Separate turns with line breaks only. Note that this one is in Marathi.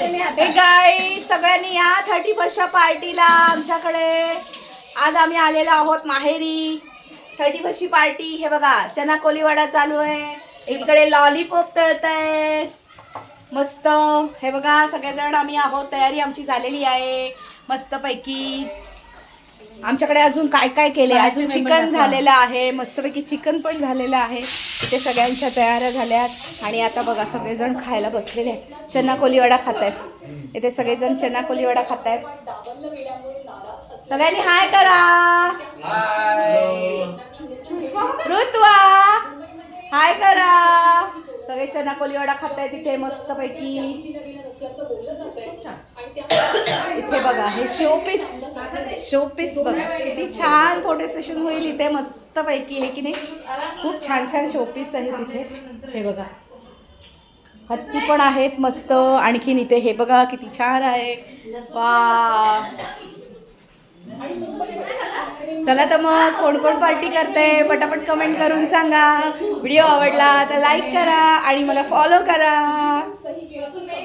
हे गाईज सगळ्यांनी या 31च्या पार्टीला आमच्याकडे. आज आम्ही आलेलो आहोत माहेरी. 31ची पार्टी. हे बघा चना कोलीवाडा चालू आहे, इकडे लॉलीपॉप तळतायत मस्त. हे बघा सगळेजण आम्ही आहोत, तयारी आमची झालेली आहे मस्त पैकी. आमच्याकडे अजून काय काय केले, अजून चिकन झालेलं आहे मस्तपैकी, चिकन पण झालेलं आहे. इथे सगळ्यांच्या तयाऱ्या झाल्यात आणि आता बघा सगळेजण खायला बसलेले आहेत. चना कोलीवाडा खात आहेत इथे सगळेजण, चना कोलीवाडा खात आहेत. सगळ्यांनी हाय करा. ऋत्वा हाय करा. सगळे चना कोलीवाडा खात आहेत इथे मस्त पैकी. इथे बघा हे शोपीस बघा किती छान फोटो सेशन होईल इथे मस्त पैकी. हे की नाही, खूप छान छान शोपीस आहेत इथे. हे बघा हत्ती पण आहेत मस्त. आणखीन इथे हे बघा किती छान आहे. वा चला तर मग कोण कोण पार्टी करते पटापट कमेंट करून सांगा. व्हिडिओ आवडला तर लाईक करा आणि मला फॉलो करा.